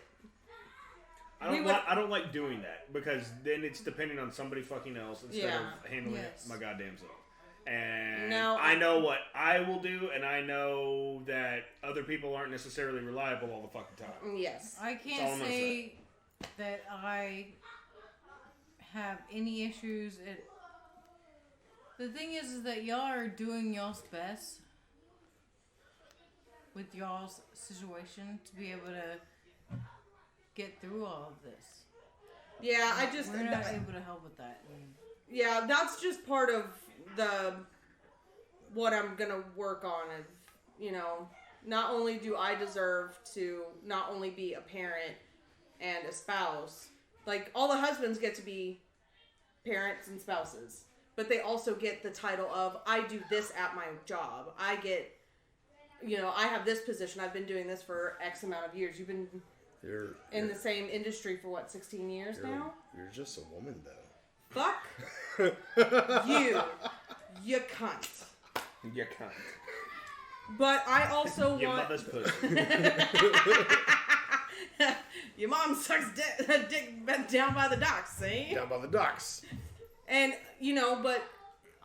I don't like doing that because then it's depending on somebody fucking else instead Yeah. of handling Yes. it my goddamn self. And No, I know what I will do, and I know that other people aren't necessarily reliable all the fucking time. yes, I That's all can't I'm gonna say that I have any issues. The thing is that y'all are doing y'all's best with y'all's situation to be able to get through all of this. yeah. We're not able to help with that. Yeah, that's just part of what I'm gonna work on. Is not only do I deserve to not only be a parent and a spouse, like all the husbands get to be parents and spouses, but they also get the title of I do this at my job. I get, I have this position. I've been doing this for X amount of years. You've been You're in the same industry for what, 16 years now? You're just a woman, though. Fuck you cunt. You can't. But I also Your want mother's pussy. your mom sucks dick down by the docks, see? Down by the docks. And but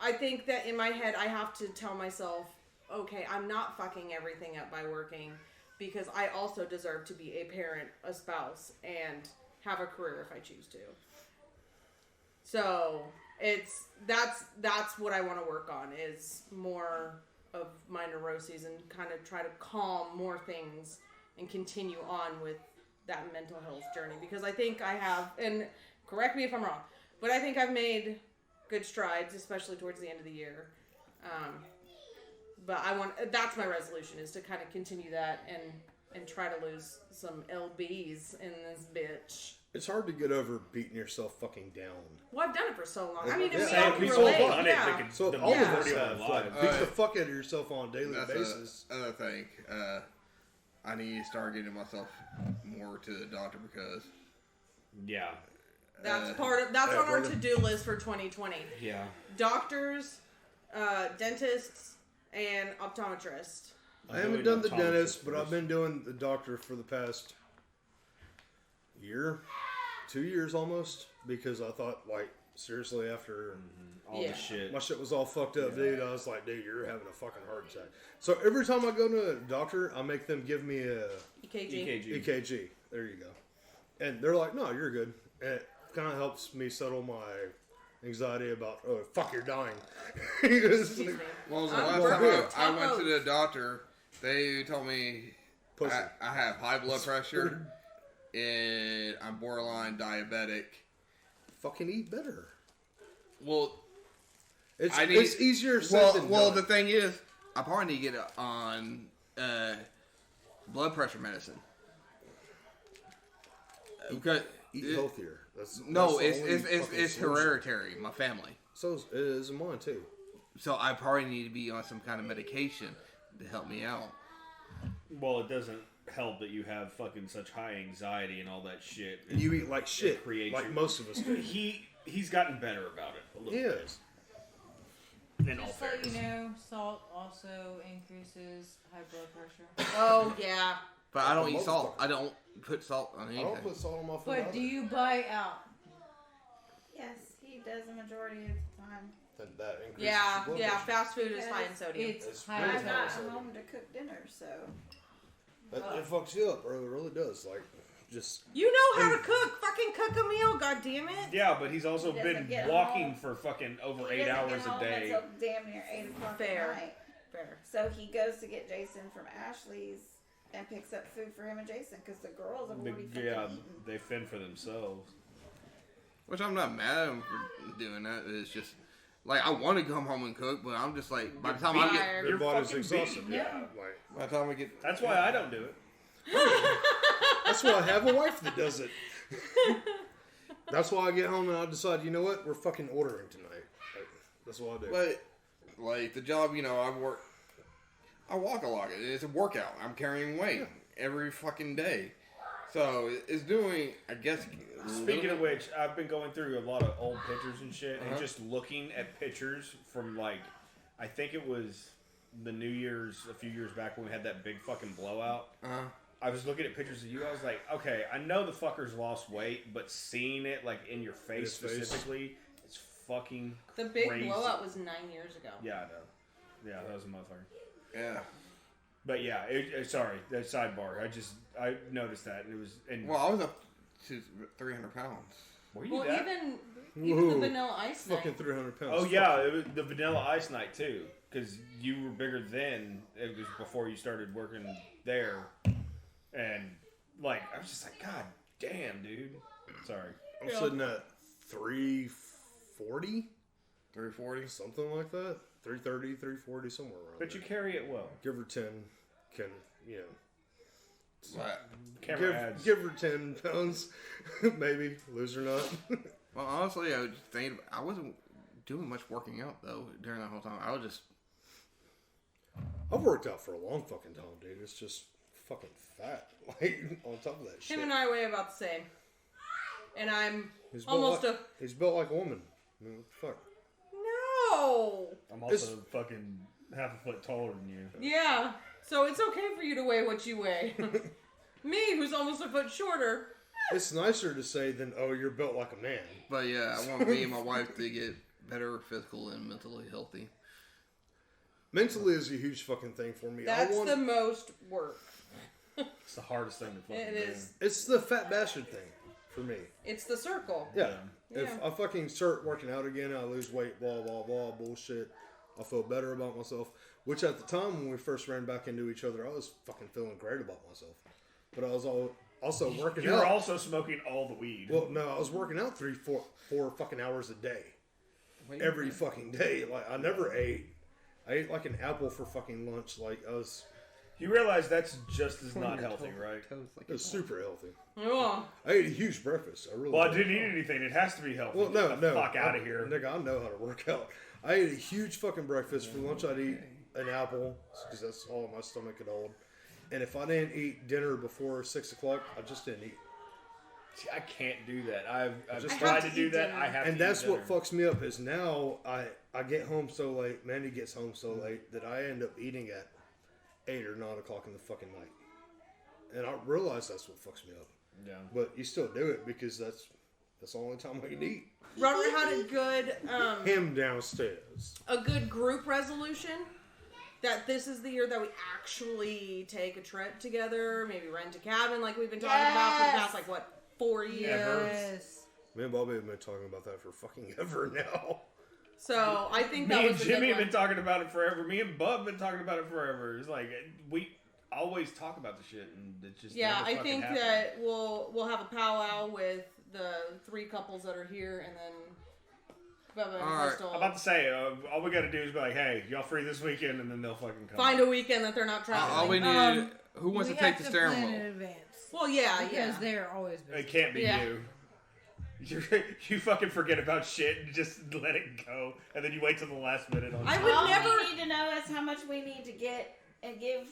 I think that in my head I have to tell myself, okay, I'm not fucking everything up by working because I also deserve to be a parent, a spouse, and have a career if I choose to. So that's what I want to work on is more of my neuroses and kind of try to calm more things and continue on with that mental health journey because I think I have, and correct me if I'm wrong, but I think I've made good strides, especially towards the end of the year. But that's my resolution is to kind of continue that and try to lose some LBs in this bitch. It's hard to get over beating yourself fucking down. Well, I've done it for so long. I Yeah. mean, if Same y'all can people relate, done it, yeah. they can- So The all of majority us of have. our Like, lives. beat the fuck out of yourself on a daily That's basis. another thing. I need to start getting myself more to the doctor because Yeah. That's Uh, on our brother. to-do list for 2020. Yeah. Doctors, dentists, and optometrists. I haven't done the dentist, but I've been doing the doctor for the past year, 2 years almost, because I thought, like, seriously, after All Yeah. the shit. my shit was all fucked up, dude, I was like, dude, you're having a fucking heart attack. So every time I go to a doctor, I make them give me a EKG. EKG. EKG. There you go. And they're like, no, you're good. And it kind of helps me settle my anxiety about, oh, fuck, you're dying. It's Excuse like, me. well, the I'm last time perfect. I went to the doctor, they told me pussy. I have high blood pressure and I'm borderline diabetic. Fucking eat better. Well, It's, I need- it's easier said than well, done. the thing is, I probably need to get on blood pressure medicine. Because Eat healthier. That's no, that's the only it's fucking solution. hereditary. My family. So it is mine too. So I probably need to be on some kind of medication to help me out. Well, it doesn't help that you have fucking such high anxiety and all that shit. And you eat like shit, creates like your- most of us do. He's gotten better about it a little He bit. is. In all Just so you fairness. know, salt also increases high blood pressure. Oh, yeah. But I don't A eat salt. motherfucker. I don't put salt on I anything. don't put salt on my food. But do you buy out? Yes, he does the majority of the time. That increases Yeah, your blood yeah. pressure. Fast food is high in sodium. It's It's high really in I'm not sodium. sodium. home to cook dinner, so It fucks you up, bro. It really does. Like, just You know how to cook. Fucking cook a meal, God damn it. Yeah, but he's also He doesn't been get walking home. for fucking over He 8 doesn't hours get a home day. until damn near 8 o'clock Fair. at night. Fair. So he goes to get Jason from Ashley's and picks up food for him and Jason because the girls have already fucking eaten. They fend for themselves. Which I'm not mad at him for doing that. It's just like I want to come home and cook, but I'm just like by the time I get Tired. your You're body's fucking exhausted. beat. Yeah, like by the time I get That's why I don't do it. that's why I have a wife that does it. That's why I get home and I decide, you know what, we're fucking ordering tonight. Like, that's what I do. But like the job, I walk a lot. It's a workout. I'm carrying weight every fucking day. So it's doing, I guess. Speaking of which, I've been going through a lot of old pictures and shit, and just looking at pictures from like, I think it was the New Year's a few years back when we had that big fucking blowout. I was looking at pictures of you. I was like, okay, I know the fucker's lost weight, but seeing it like in your face specifically, it's fucking The big crazy. blowout was 9 years ago. Yeah, I know. Yeah, that was a motherfucker. Yeah. But yeah, sorry, that sidebar. I noticed that, and it was. And Well, I was up to 300 pounds. were you Well, that? even Whoa. the vanilla ice fucking night. 300 pounds. Oh yeah, it was the Vanilla Ice night too, because you were bigger then. It was before you started working there, and like I was just like, God damn, dude. Sorry. I'm sitting at 340, 340. something like that. 330, 340, somewhere around But there. you carry it well. Give or 10, can, you know. But, Camera ads. Give her 10 pounds, maybe, lose or not. well, honestly, I was just thinking I wasn't doing much working out though during that whole time. I was just I've worked out for a long fucking time, dude. It's just fucking fat, like on top of that shit. Him and I weigh about the same. And I'm He's built almost like, He's built like a woman. I mean, what the fuck? No! I'm also fucking half a foot taller than you. Yeah. So it's okay for you to weigh what you weigh. Me, who's almost a foot shorter. It's nicer to say than, oh, you're built like a man. But yeah, I want me and my wife to get better physical and mentally healthy. Mentally is a huge fucking thing for me. That's the most work. It's the hardest thing to fucking It do. is. It's the fat bastard thing for me. It's the circle. Yeah. Yeah. If I fucking start working out again, I lose weight, blah, blah, blah, bullshit. I feel better about myself. Which at the time when we first ran back into each other, I was fucking feeling great about myself. But I was also working You out. were also smoking all the weed. Well, no, I was working out 4 fucking hours a day. Every fucking day. Like, I never ate. I ate like an apple for fucking lunch. Like, You realize that's just as not healthy, right? it was super healthy. Oh. I ate a huge breakfast. I really Well, I did. didn't eat anything. It has to be healthy. Well, no, Get no. the fuck out of here. Nigga, I know how to work out. I ate a huge fucking breakfast. For lunch, I'd eat an apple, because that's all my stomach could hold. And if I didn't eat dinner before 6 o'clock, I just didn't eat. See, I can't do that. I've just tried have to to do eat that. dinner. I have And to that's eat what dinner. fucks me up is now I get home so late, Mandy gets home so late, that I end up eating at 8 or 9 o'clock in the fucking night. And I realize that's what fucks me up. Yeah. But you still do it because that's the only time I can eat. Robert had a good Him downstairs. a good group resolution that this is the year that we actually take a trip together, maybe rent a cabin like we've been talking about for the past, like, what, 4 years? Yes. Me and Bobby have been talking about that for fucking ever now. So I think Me that and was a Jimmy good have one. been talking about it forever. Me and Bub have been talking about it forever. It's like we always talk about the shit, and it just Yeah, never I fucking think happens. that we'll have a powwow with the 3 couples that are here, and then Bubba and All right. Crystal I'm about to say, all we gotta do is be like, hey, y'all free this weekend, and then they'll fucking come. find a weekend that they're not traveling. All we need who wants We to take have the to plan steering in wheel? advance. Well, yeah, Because yeah. they're always busy. It can't be Yeah. you. You fucking forget about shit and just let it go, and then you wait till the last minute on. I would All never. we need to know is how much we need to get and give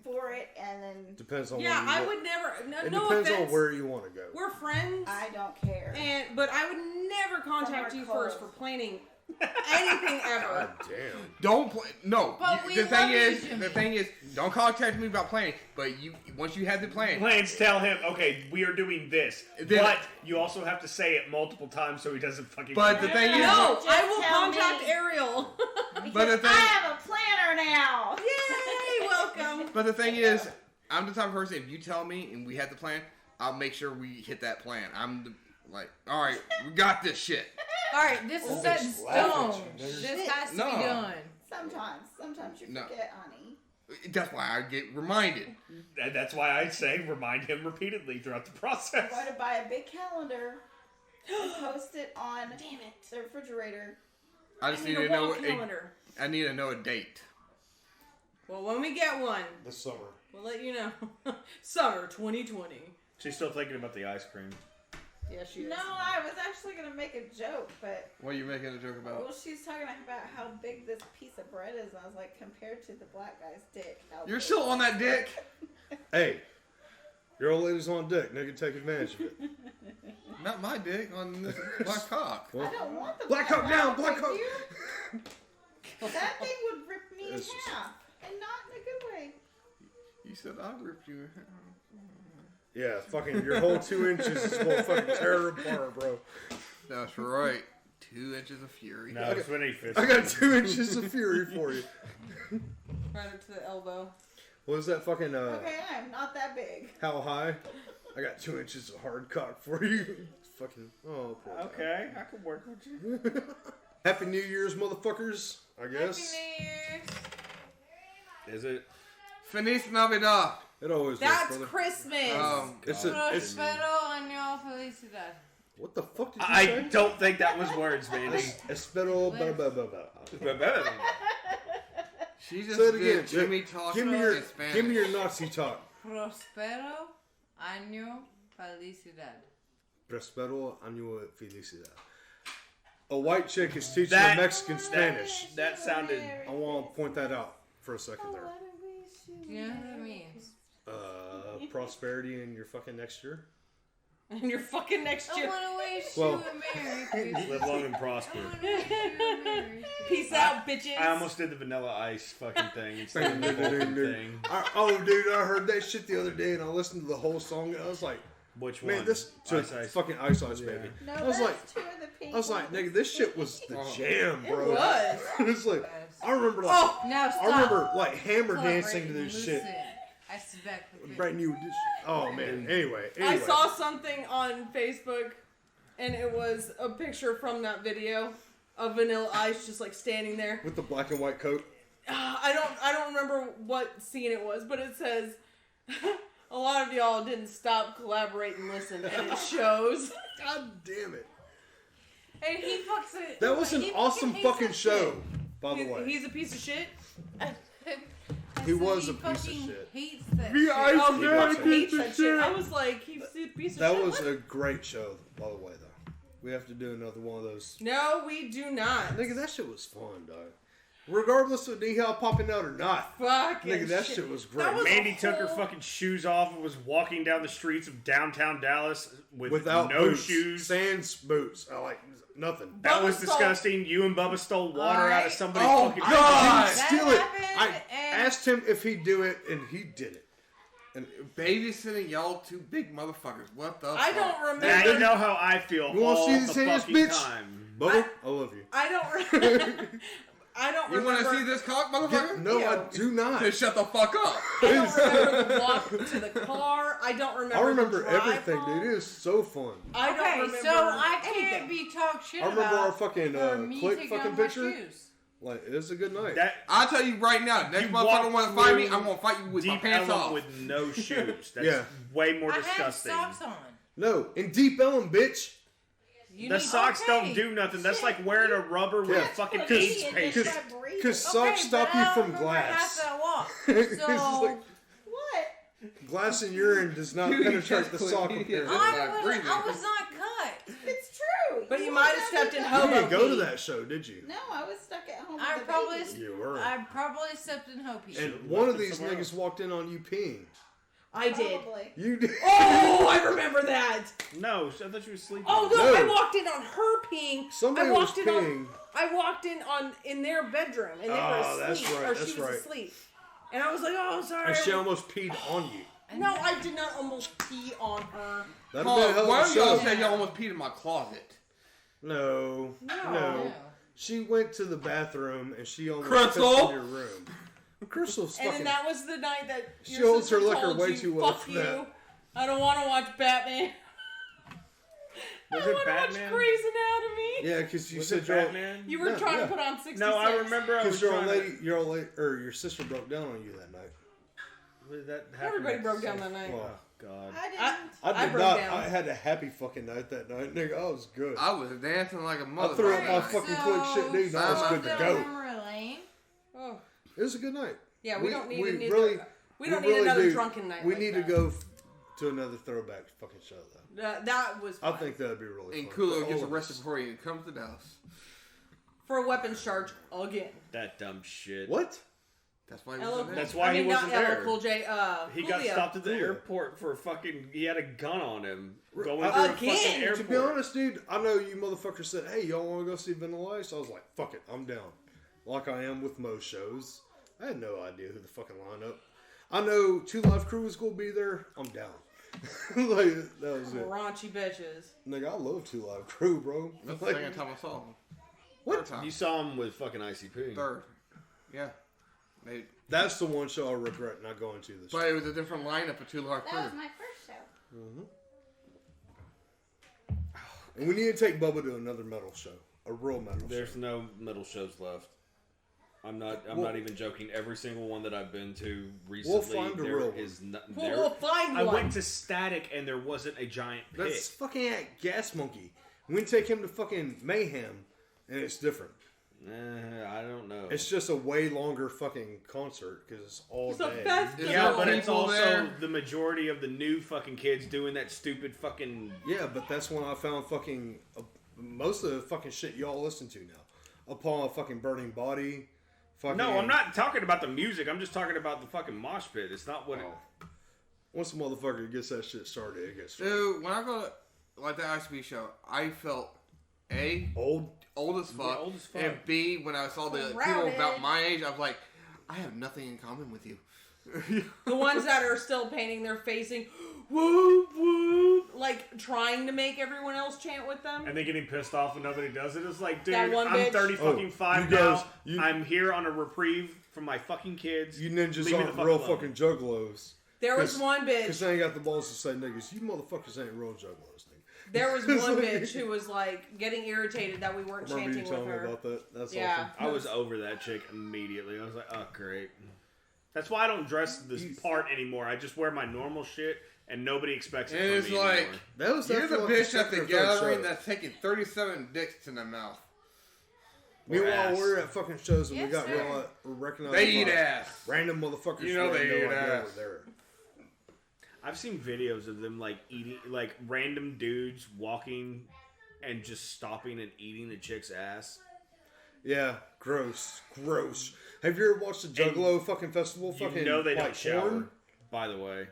for it, and then Depends on Yeah, where you I go. would never. No, It no depends offense. on where you want to go. We're friends, I don't care. but I would never contact you Somewhere first for cold. planning anything ever. God damn. Don't play. No. But we the love thing you, is, Jimmy. the thing is, don't contact me about planning. But you, once you have the plan, Plans tell him, okay, we are doing this, Then- but you also have to say it multiple times so he doesn't fucking. But the forget. thing is, No, Just I will tell contact me. Ariel. But the Because thing- I have a planner now. Yay! Welcome. but the thing is, I'm the type of person, if you tell me and we have the plan, I'll make sure we hit that plan. All right, we got this shit. All right, this is set in stone. This has to No. be done. Sometimes you forget, honey. That's why I get reminded. And that's why I say remind him repeatedly throughout the process. I'm going to buy a big calendar and post it on the refrigerator. I just need a to know wall calendar. I need to know a date. Well, when we get one, This summer. we'll let you know. Summer 2020. She's still thinking about the ice cream. Yeah, she is. No, I was actually going to make a joke, but What are you making a joke about? well, she's talking about how big this piece of bread is. And I was like, compared to the black guy's dick. How You're big? still on that dick. Hey, your old lady's on dick. Nigga, take advantage of it. Not my dick on this black cock. I don't want the Black cock down, black with cock. you. That thing would rip me in It's just- half, and not in a good way. You said I ripped you. Yeah, fucking your whole 2 inches is gonna fucking tear her apart, bro. That's right. 2 inches of fury. No, it's when he fits. I got 2 inches of fury for you. Right up to the elbow. What was that fucking, Okay, I am not that big. how high? I got 2 inches of hard cock for you. Fucking, oh, poor guy. Okay, I can work with you. Happy New Year's, motherfuckers, I guess. Happy New Year's. Is it? Feliz Navidad. It always is, That's brother. Christmas. It's Prospero año felicidad. what the fuck did you I say? don't think that was words, baby. Espero, blah, blah, blah, blah. She just Say it did again. Jimmy talk Give me in your, Spanish. give me your Nazi talk. Prospero año felicidad. Prospero año felicidad. A white chick is teaching a Mexican Spanish. That sounded. I want to point that out for a second there. Do you know what that means? Prosperity in your fucking next year. And you're fucking next I year. want to wish Well- you a Merry Christmas. Live long and prosper. I want to wish you a Merry Christmas. Peace out, bitches. I almost did the Vanilla Ice fucking thing instead of the Vulcan thing. Oh, dude, I heard that shit the other day and I listened to the whole song and I was like, Which one? man, this Ice Ice. fucking Ice Ice Baby. No, I was that's like, two of the pink I was like, nigga, this shit was the jam, It bro. was. It's like, I remember like, Oh, Now stop. I remember like hammer Celebrate dancing to and this shit. listen. I suspect the Brand new. Oh man. Anyway. I saw something on Facebook, and it was a picture from that video of Vanilla Ice just like standing there. with the black and white coat. I don't remember what scene it was, but it says a lot of y'all didn't stop, collaborate, and listen, and it shows. God damn it. And he fucks it. That was an he awesome hates fucking that show. By the He's, way, he's a piece of shit. shit. I He said was he a piece of fucking shit. Hates that The shit. ice Oh, He he was fucking a hates piece that of shit. shit. I was like, he's a piece of that shit. was a great show. By the way, though, we have to do another one of those. No, we do not. Nigga, that shit was fun, dog. Regardless of Nihal popping out or not, Fucking nigga, that shit was great. That was Mandy a took her whole- fucking shoes off and was walking down the streets of downtown Dallas with Without no boots, shoes. sans boots. I like nothing. That was Bubba disgusting. You and Bubba stole water out of somebody's Oh fucking God! That Steal it. happened, I and- asked him if he'd do it, and he did it. And Babysitting y'all two big motherfuckers. What the I fuck? don't remember. Now you know how I feel You wanna all see the this ass, fucking bitch? time. Bubba, I love you. I don't. I don't You remember. want to see this cock, motherfucker? No, Ew. I do not. Then shut the fuck up. I don't remember the walk to the car. I don't remember. I remember the drive everything, home. dude. It is so fun. I don't Okay, remember. so I can't anything. be talked shit I remember about our fucking for me click taking fucking off my picture. shoes. Like, it was a good night. That I'll tell you right now. Next You motherfucker walk want to fight me, through I'm gonna fight you with my deep pants Ellum off. with no shoes. That's Yeah. way more I had disgusting. socks on. No, in Deep Ellum, bitch. You The need- socks okay. don't do nothing. That's like wearing a rubber with Yeah. fucking Put AIDS me in paste. this vibration. Because Okay, socks stop but you I from don't remember half glass. that walk. It's So like What? glass and urine does not Dude, penetrate just the quit. sock Yeah. appearance. I was not cut. It's true. But you were might have not stepped in with You us. hobo. didn't go to pee. that show, did you? No, I was stuck at home. I with the probably, baby. You were. I probably stepped in Hopi. And one of left it these somewhere niggas walked in on you peeing. I did. Probably. You did. Oh, I remember that. No, I thought you were sleeping. Oh no, No. I walked in on her peeing. Somebody I was walked in peeing. I walked in their bedroom and they Oh, were that's asleep, right, or that's she was right. asleep. And I was like, oh, sorry. And she almost peed on you. No, I did not almost pee on her. That'd have been a hell One of of a y'all show. said y'all almost peed in my closet. No. No. No. She went to the bathroom and she almost Crystal? pissed in your room. Crystal's And fucking. then that was the night that She your holds her sister liquor told way you, too well fuck for you. that. I don't want to watch Batman. Was I it want to watch Batman? Grey's Anatomy. Yeah, because you Was said it your old, Batman? You were No, trying yeah. to put on 66. No, I remember I was because trying your old lady, or your sister broke down on you that night. Did that happen Everybody at broke down the that same- night. Well, Oh, God. I didn't. I did broke not. down. I had a happy fucking night that night, nigga. I was good. I was dancing like a I mother. threw up my that fucking night. quick shit, dude. And I was good to go. Memory lane. Oh. It was a good night. Yeah, we don't need we another. really- we don't we need really another do. drunken night. We like need that. to go to another throwback fucking show though. That was. I fun. think that'd be really And fun. Kulo For gets all of arrested us. before he comes to Dallas. For a weapons charge again. That dumb shit. What? That's why he LL was Cool- there. That's why I mean, he wasn't not there. LL Cool J. He got Coolio. stopped at the Coolio. airport for fucking. He had a gun on him going I- through a Again? fucking airport. To be honest, dude, I know you motherfuckers said, "Hey, y'all want to go see Vanilla Ice?" I was like, "Fuck it, I'm down." Like I am with most shows. I had no idea who the fucking lineup. I know Two Live Crew was gonna be there. I'm down. Like that was it. Raunchy bitches. Nigga, I love Two Live Crew, bro. That's the Like, second time I saw him. What? Third time. You saw him with fucking ICP. Third. Yeah. They, That's the one show I regret not going to this but year. it was a different lineup of Two Live That was Crew. my first show. And we need to take Bubba to another metal show, a real metal There's show. no middle shows left. I'm not Well- not even joking. Every single one that I've been to recently, find a there real one. is no, We'll find I one. went to Static and there wasn't a giant pit. That's fucking at Gas Monkey. We can take him to fucking Mayhem, and it's different. I don't know. It's just a way longer fucking concert because it's all It's a day. festival. yeah, but it's people also there. the majority of the new fucking kids doing that stupid fucking. Yeah, but that's when I found fucking most of the fucking shit y'all listen to now. Upon a fucking Burning Body. Fucking, No, I'm not talking about the music. I'm just talking about the fucking mosh pit. It's not what. Once a motherfucker gets that shit started, it gets started. Dude, when I go to like the ICB show, I felt Old. old as fuck, old as fuck. and B, when I saw the people Crowded. about my age, I was like, I have nothing in common with you. The ones that are still painting their facing, whoop whoop, like trying to make everyone else chant with them. And they getting pissed off when nobody does it. It's like, dude, That one I'm bitch. 30 fucking Oh, five you now. guys- you- I'm here on a reprieve from my fucking kids. You ninjas Leave me the aren't fuck real alone. fucking juggalos. There was one Because bitch. they ain't got the balls to say niggas. You motherfuckers ain't real juggalos, nigga. There was one bitch who was like getting irritated that we weren't Remember you chanting with telling me her. about that? That's Yeah. I was over that chick immediately. I was like, oh, great. That's why I don't dress this part anymore. I just wear my normal shit, and nobody expects it And from it's me like, anymore. awesome. That was you're after, the like, bitch at second the or third gathering show. that's taking 37 dicks in their mouth. Meanwhile, ass. we're at fucking shows and Yes, we got sir. recognized They eat by ass. random motherfuckers. You know who had they no eat idea ass. were there. I've seen videos of them like eating, like random dudes walking and just stopping and eating the chick's ass. Yeah, gross. Have you ever watched the Juggalo fucking festival? You Fucking know they like don't shower. porn? By the way,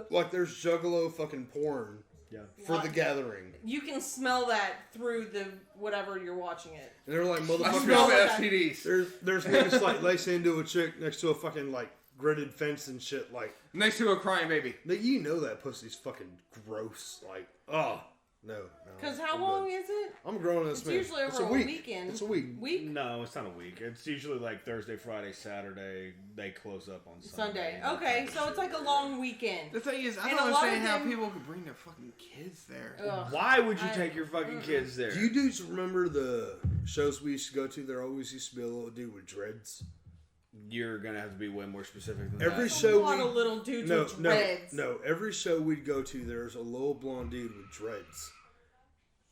Like there's Juggalo fucking porn yeah. for the gathering, You can smell that through the whatever you're watching it. and they're like I motherfuckers. smell the that. STDs. There's niggas like lacing into a chick next to a fucking like gridded fence and shit. Like, Next to a crying baby. you know that pussy's fucking gross. Like, oh no. Because how I'm long good. is it? I'm growing this It's man. usually It's over a week. weekend. It's a week. Week? No, it's not a week. It's usually like Thursday, Friday, Saturday. They close up on Sunday. Sunday. Okay, so it's like a long weekend. The thing is, I And don't a lot understand of how them- people could bring their fucking kids there. Ugh. Why would you I- take your fucking kids there? Do you dudes remember the shows we used to go to? There always used to be a little dude with dreads. You're gonna have to be way more specific than Every that. show a lot we of little dudes no with dreads. no every show we'd go to, there's a little blonde dude with dreads,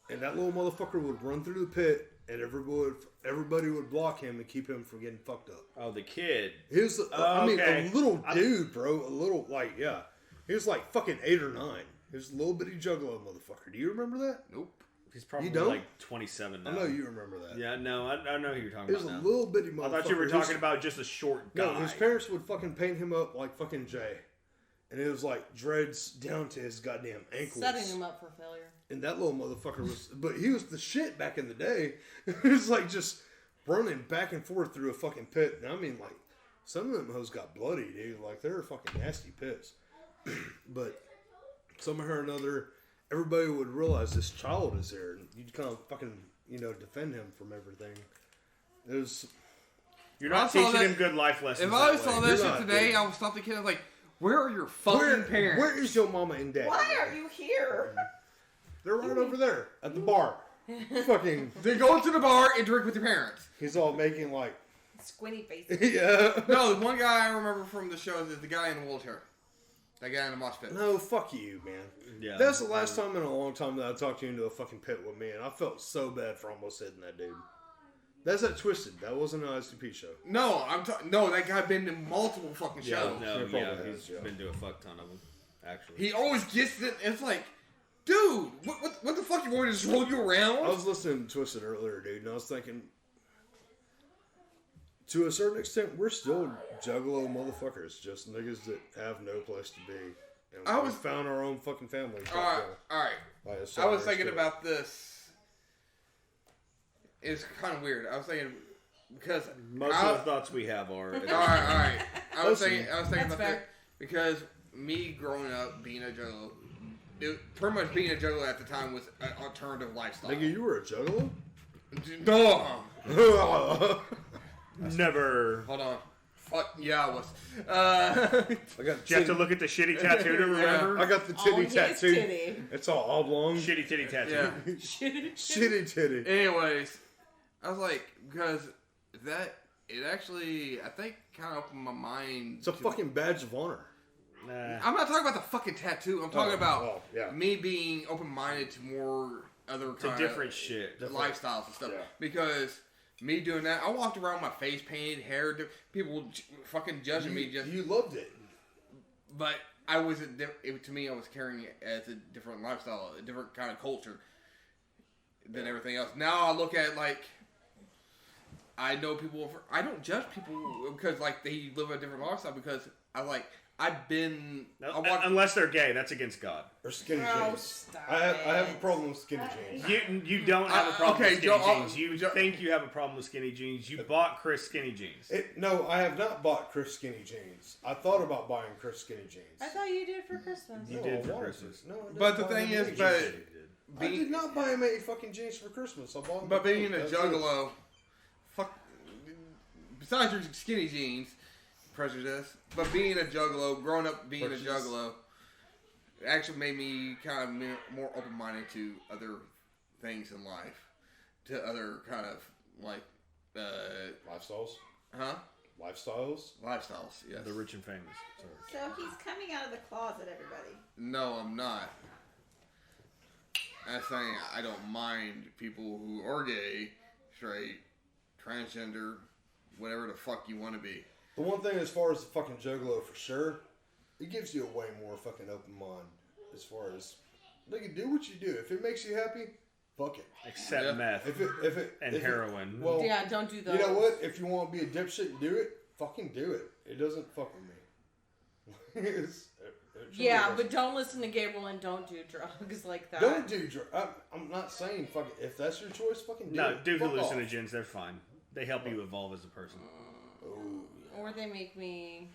and that little motherfucker would run through the pit, and everybody would block him and keep him from getting fucked up. Oh, the kid. He was, I mean, Okay. a little dude, bro. A little, like, yeah. He was like fucking 8 or 9. He was a little bitty juggalo motherfucker. Do you remember that? Nope. He's probably You don't? like 27 now. I know you remember that. Yeah, no, I know who you're talking He was a about now. little bitty motherfucker. I thought you were His- talking about just a short guy. No, his parents would fucking paint him up like fucking Jay. And it was like dreads down to his goddamn ankles. Setting them up for failure. And that little motherfucker was, but he was the shit back in the day. He was like just running back and forth through a fucking pit. And I mean, like, some of them hoes got bloody, dude. Like, they were fucking nasty pits. But somehow or another, everybody would realize this child is there. And you'd kind of fucking, defend him from everything. It was, You're not teaching him good life lessons. If I saw that You're shit not, today, dude. I would stop the kid. I was like, "Where are your fucking parents? Where is your mama and dad? Why are you here? They're right over there at the bar. Fucking. They go to the bar and drink with your parents." He's all making like. Squinty face. Yeah. No, the one guy I remember from the show is the guy in the wheelchair. That guy in the mosh pit. No, fuck you, man. Yeah. That's the last time in a long time that I talked you into a fucking pit with me, and I felt so bad for almost hitting that dude. That's that Twisted. That wasn't an ISTP show. No, no, that guy been in multiple fucking Yeah. shows. No, He yeah, probably he's has, yeah. been to a fuck ton of them, actually. He always gets it. It's like, dude, what the fuck? You want me to just roll you around? I was listening to Twisted earlier, dude, and I was thinking, to a certain extent, we're still juggalo motherfuckers, just niggas that have no place to be. And we found our own fucking family. All right. I was thinking about this. It's kind of weird. I was thinking because Most of the thoughts we have are. all right. I was thinking That's about that fair. because me growing up being a juggalo, pretty much being a juggalo at the time was an alternative lifestyle. Nigga, you were a juggalo? No. Never. Hold on. Fuck yeah, I was. I got You have to look at the shitty tattoo to remember? I got the Oh, titty his tattoo. titty. It's all oblong. Shitty titty tattoo. Yeah. Shitty titty. Anyways, I was like, because it actually, I think, kind of opened my mind. It's a fucking badge of honor. Nah. I'm not talking about the fucking tattoo. I'm talking about yeah. me being open-minded to more other To kind different shit. of lifestyles and stuff. Yeah. Because me doing that, I walked around with my face painted, hair, people fucking judging me just. You loved it. But I was to me, I was carrying it as a different lifestyle, a different kind of culture than everything else. Now I look at it like I know people. I don't judge people because like they live a different lifestyle because I've been. Unless they're gay, that's against God. Or skinny Oh, jeans. stop I have a it. problem with skinny jeans. You don't have a problem okay, with skinny Joe, jeans. You think you have a problem with skinny jeans. You bought Chris skinny jeans. No, I have not bought Chris skinny jeans. I thought about buying Chris skinny jeans. I thought you did for Christmas. You No, did I for wanted Christmas. to. No, I didn't But the buy thing him is, any but jeans. I did not buy him any fucking jeans for Christmas. I bought him. But being a That's it. juggalo, fuck. Besides your skinny jeans, prejudice. But being a juggalo, growing up being Prejudice. a juggalo, it actually made me kind of more open-minded to other things in life, to other kind of like, Lifestyles. huh? Lifestyles. Lifestyles. Yes. The rich and famous. Sorry. So he's coming out of the closet, everybody. No, I'm not. I'm saying I don't mind people who are gay, straight, transgender, whatever the fuck you want to be. The one thing as far as the fucking juggalo for sure, it gives you a way more fucking open mind as far as nigga, do what you do. If it makes you happy, fuck it. Except Yeah. meth and if heroin. Well, Yeah, don't do those. you know what? If you want to be a dipshit and do it, fucking do it. It doesn't fuck with me. It Yeah, doesn't. but don't listen to Gabriel and don't do drugs like that. Don't do drugs. I'm not saying fuck it. If that's your choice, fucking do No, it. do Fuck off. hallucinogens. They're fine. They help you evolve as a person. Oh, Or they make me.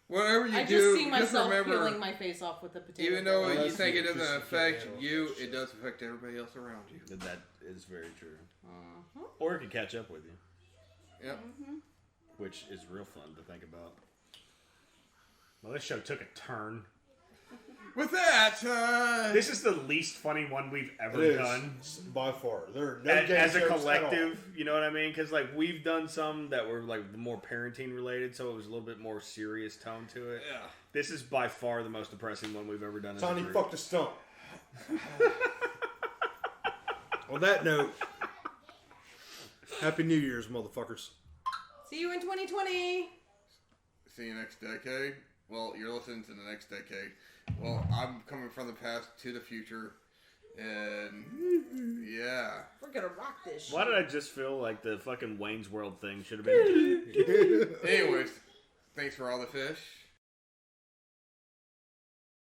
Whatever you I do, just see myself remember, peeling my face off with a potato. even though Well, you that's think it just doesn't you can't affect handle you, that shit. it does affect everybody else around you. That is very true. Uh-huh. Or it could catch up with you, Yep. which is real fun to think about. Well, this show took a turn. With that, This is the least funny one we've it ever is done. by far. There are no gay As a jokes at all. collective, you know what I mean? Because like we've done some that were like more parenting related, so it was a little bit more serious tone to it. yeah. This is by far the most depressing one we've ever done. As a Tiny group. fucked a stump. On that note, Happy New Year's, motherfuckers. See you in 2020. See you next decade. Well, you're listening to the next decade. Well, I'm coming from the past to the future, and yeah. We're gonna rock this shit. Why did I just feel like the fucking Wayne's World thing should have been? Anyways, thanks for all the fish.